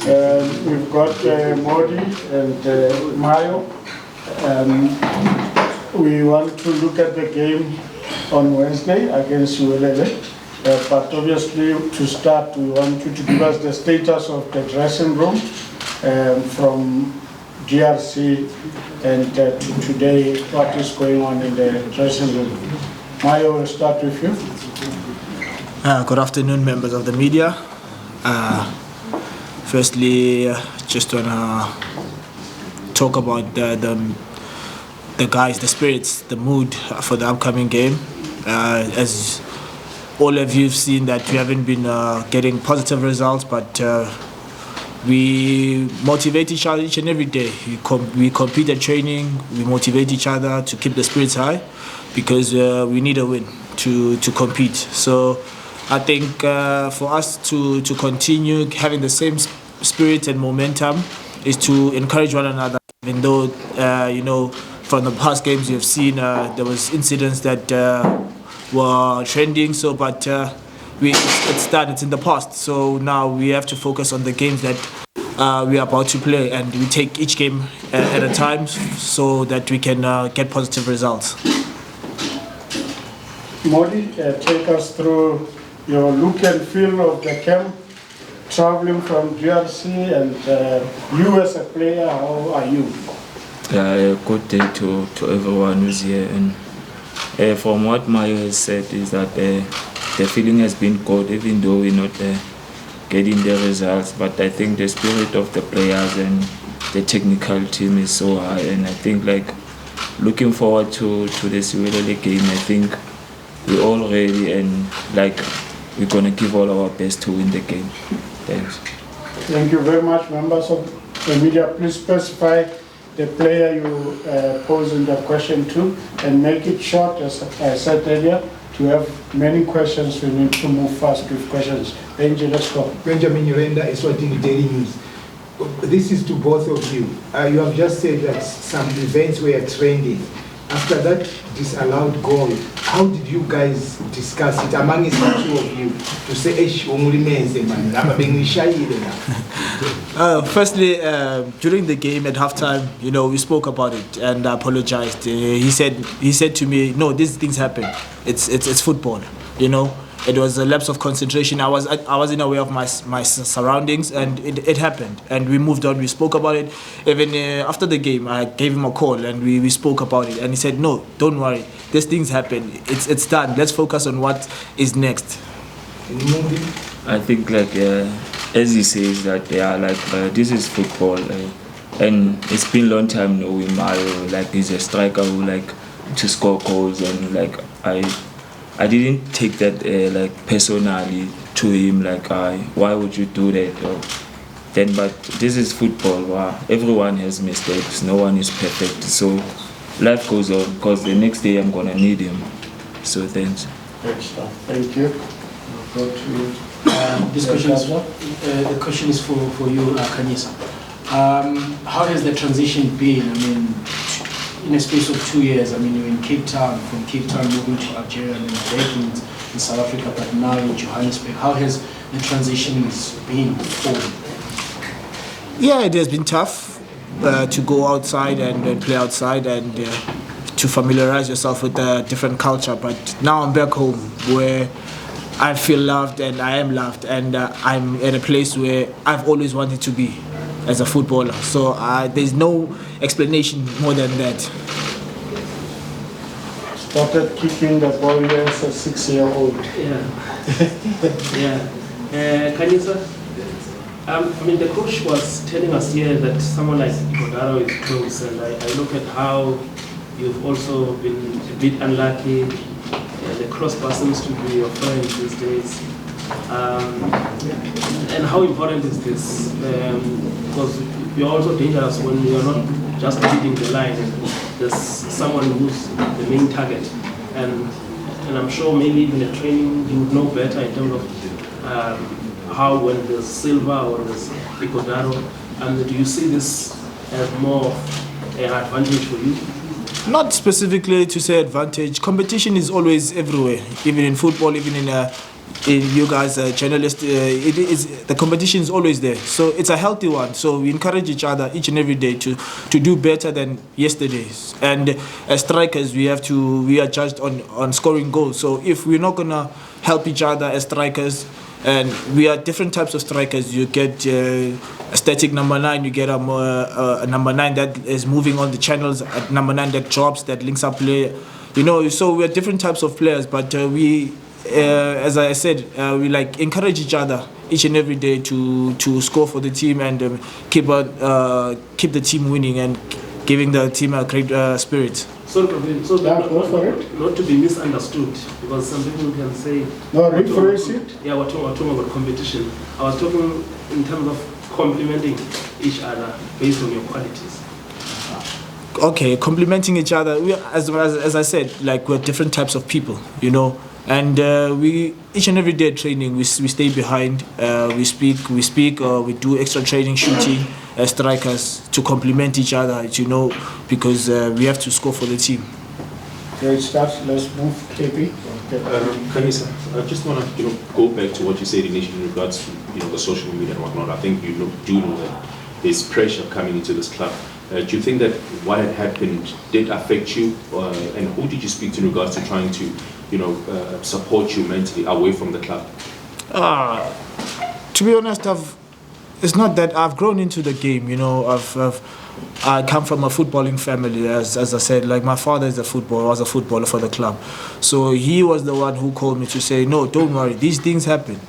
We've got Mmodi and Mayo. We want to look at the game on Wednesday against Siwelele. But obviously, to start, we want you to give us the status of the dressing room from GRC and to today, what is going on in the dressing room. Mayo, we'll start with you. Good afternoon, members of the media. Firstly, just want to talk about the guys, the spirits, the mood for the upcoming game. As all of you have seen that we haven't been getting positive results, but we motivate each other each and every day. We compete at training, we motivate each other to keep the spirits high because we need a win to compete. So I think for us to continue having the same spirit and momentum is to encourage one another. Even though, from the past games you have seen there was incidents that were trending. So, but it's done. It's in the past. So now we have to focus on the games that we are about to play, and we take each game at a time so that we can get positive results. Mmodi, take us through your look and feel of the camp, traveling from GRC, and you as a player, how are you? A good day to everyone who's here. And from what Mayo has said is that the feeling has been good, even though we're not getting the results. But I think the spirit of the players and the technical team is so high. And I think looking forward to the Siwelele game, I think we're all ready and we're going to give all our best to win the game. Thanks. Thank you very much, members of the media. Please specify the player you posing the question to and make it short. As I said earlier, to have many questions, we need to move fast with questions. Benji, let's go. Benjamin Yurenda, Eswatini Daily News. This is to both of you. You have just said that some events were trending. After that disallowed goal, how did you guys discuss it among the two of you to say, firstly, during the game at halftime, we spoke about it and I apologized. He said to me, no, these things happen. It's football, It was a lapse of concentration. I wasn't aware of my surroundings, and it happened. And we moved on. We spoke about it. Even after the game, I gave him a call and we spoke about it. And he said, "No, don't worry. These things happen. It's done. Let's focus on what is next." I think as he says that this is football, and it's been a long time knowing Mayo. He's a striker who to score goals, and I didn't take that personally to him, why would you do that? But this is football. Wow. Everyone has mistakes. No one is perfect. So life goes on, because the next day I'm going to need him. So thanks. Thank you. Go to this question is, the question is for you, Khanyisa. How has the transition been? In a space of 2 years, you're in Cape Town, from Cape Town moving to Algeria and then back in South Africa, but now in Johannesburg. How has the transition been for you? Yeah, it has been tough to go outside and play outside and to familiarize yourself with a different culture. But now I'm back home where I feel loved and I am loved, and I'm at a place where I've always wanted to be as a footballer. So there's no explanation more than that. Started kicking the ball as a 6-year-old. Khanyisa, the coach was telling us here that someone like Igodaro is close, and I look at how you've also been a bit unlucky. The crossbar seems to be your friend these days. And how important is this? Because you're also dangerous when you're not just leading the line, and there's someone who's the main target. And I'm sure maybe even the training you would know better in terms of how when there's Silva or there's Igodaro. And do you see this as more of an advantage for you? Not specifically to say advantage. Competition is always everywhere, even in football, even in you guys journalists, the competition is always there, so it's a healthy one. So we encourage each other each and every day to do better than yesterday's. And as strikers, we are judged on scoring goals. So if we're not gonna help each other as strikers, and we are different types of strikers. You get a static number 9, you get a number 9 that is moving on the channels, a number 9 that drops, that links up play. So we are different types of players, but as I said, we encourage each other each and every day to score for the team and keep the team winning and giving the team a great spirit. So not to be misunderstood, because some people can say... No, rephrase it. Yeah, we're talking about competition. I was talking in terms of complimenting each other based on your qualities. Okay, complimenting each other. As I said, we're different types of people, and we each and every day training we stay behind. We speak. We do extra training, shooting as strikers to complement each other. Because we have to score for the team. Great stuff. Let's move, KP. Khanyisa, I just want to go back to what you said initially in regards to the social media and whatnot. I think you do know that there's pressure coming into this club. Do you think that what had happened did affect you, and who did you speak to in regards to trying to support you mentally away from the club? To be honest, it's not that I've grown into the game. I come from a footballing family, as I said. My father was a footballer for the club, so he was the one who called me to say, no, don't worry, these things happen.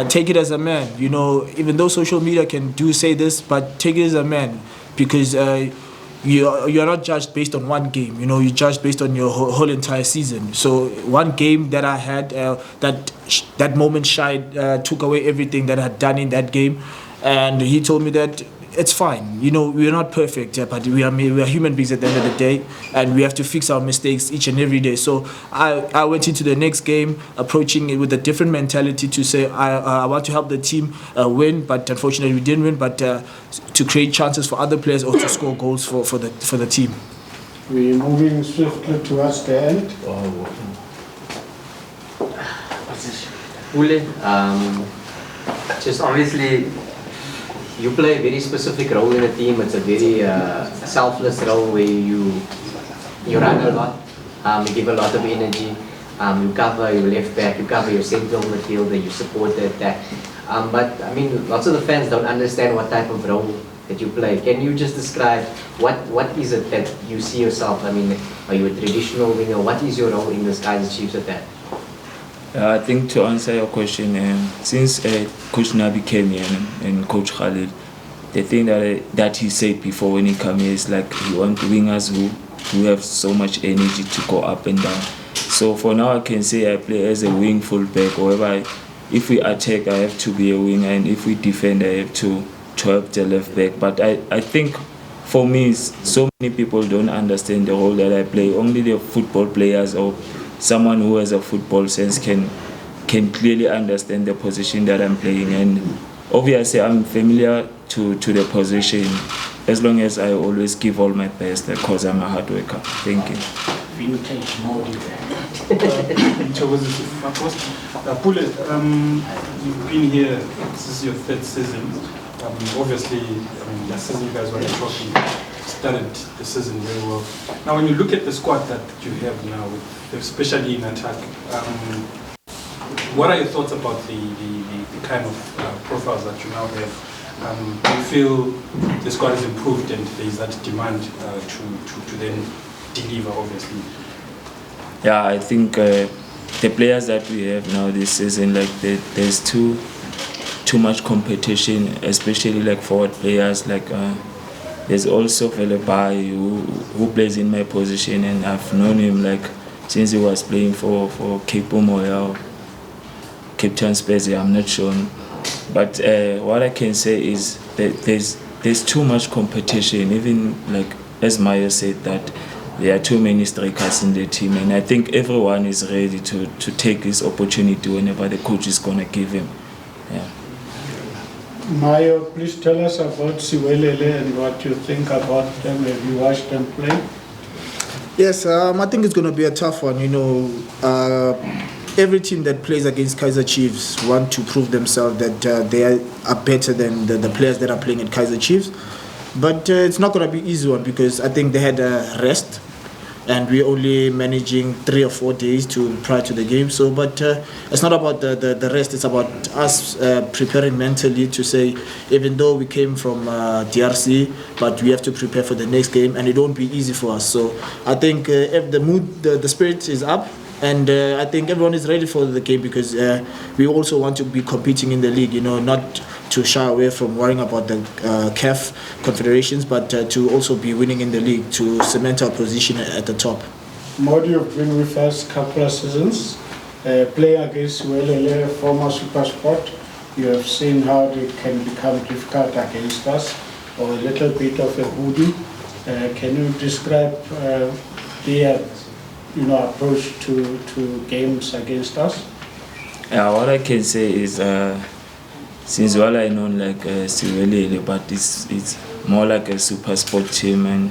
Take it as a man. Even though social media can say this, but take it as a man, because you are not judged based on one game. You're judged based on your whole entire season. So one game that I had, that moment took away everything that I had done in that game, and he told me that it's fine. We're not perfect, but we are human beings at the end of the day, and we have to fix our mistakes each and every day. So I went into the next game approaching it with a different mentality to say I want to help the team win, but unfortunately we didn't win. But to create chances for other players or to score goals for the team. We're moving swiftly towards the end. Pule, just obviously you play a very specific role in the team. It's a very selfless role where you run a lot, you give a lot of energy, you cover your left back, you cover your central midfielder, you support the attack. But I mean, lots of the fans don't understand what type of role that you play. Can you just describe what is it that you see yourself? I mean, are you a traditional winger? What is your role in this Kaizer Chiefs attack? I think to answer your question, since Coach Nabi came here and Coach Khalid, the thing that he said before when he came here is he wants wingers who have so much energy to go up and down. So for now I can say I play as a wing fullback, or if we attack I have to be a winger, and if we defend I have to help the left back. But I think for me, so many people don't understand the role that I play. Only the football players or someone who has a football sense can clearly understand the position that I'm playing, and obviously I'm familiar to the position, as long as I always give all my best because I'm a hard worker. Thank you. Pule, you've been here, this is your third season. Obviously, last season you guys won the trophy, started the season very well. Now when you look at the squad that you have now, especially in attack, what are your thoughts about the kind of profiles that you now have? Do you feel the squad is improved and there is that demand to then deliver, obviously? Yeah, I think the players that we have now this season, there's too much competition, especially forward players. There's also Velebai who plays in my position, and I've known him since he was playing for Cape Moya, Cape Town Spurs, I'm not sure. But what I can say is that there's too much competition. Even as Mayo said, that there are too many strikers in the team, and I think everyone is ready to take this opportunity whenever the coach is gonna give him. Yeah. Mayo, please tell us about Siwelele and what you think about them. Have you watched them play? Yes, I think it's going to be a tough one. every team that plays against Kaizer Chiefs want to prove themselves that they are better than the players that are playing at Kaizer Chiefs. But it's not going to be an easy one because I think they had a rest and we're only managing 3 or 4 days prior to the game. So, but it's not about the rest, it's about us preparing mentally to say, even though we came from DRC, but we have to prepare for the next game and it won't be easy for us. So I think if the mood, the spirit is up, and I think everyone is ready for the game because we also want to be competing in the league, not to shy away from worrying about the CAF confederations, but to also be winning in the league to cement our position at the top. Mmodi, you've been with us a couple of seasons, playing against Siwelele, former SuperSport. You have seen how they can become difficult against us, or a little bit of a hoodie. Can you describe their approach to games against us? Yeah, what I can say is, since well I know like Siwelele, but it's more like a super sport team, and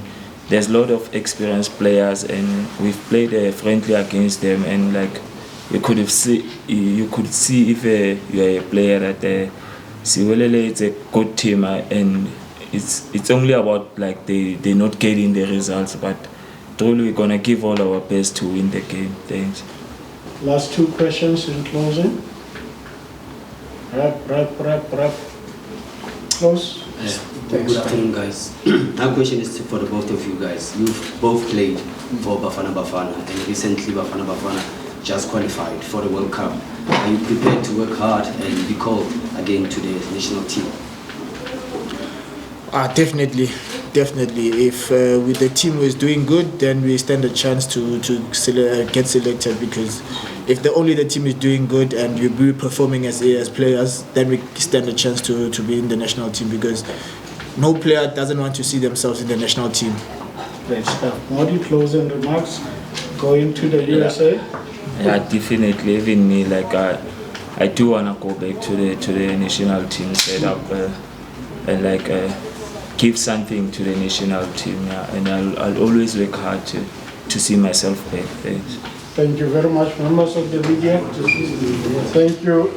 there's a lot of experienced players, and we've played friendly against them, and like you could see if you're a player that Siwelele is a good team, and it's only about like they not getting the results, but truly we're gonna give all our best to win the game. Thanks. Last 2 questions in closing. Wrap. Close. Good afternoon, guys. My question is for the both of you guys. You've both played for Bafana Bafana, and recently Bafana Bafana just qualified for the World Cup. Are you prepared to work hard and be called again to the national team? Definitely. If with the team is doing good, then we stand a chance to get selected, because if only the team is doing good and we be performing as players, then we stand a chance to be in the national team, because no player doesn't want to see themselves in the national team. Great stuff. Mmodi, closing remarks. Going to the USA? Yeah, definitely. Even me, like I do wanna go back to the national team setup and like give something to the national team. Yeah, and I'll always work hard to see myself back. Thanks. Thank you very much, members of the media. Thank you.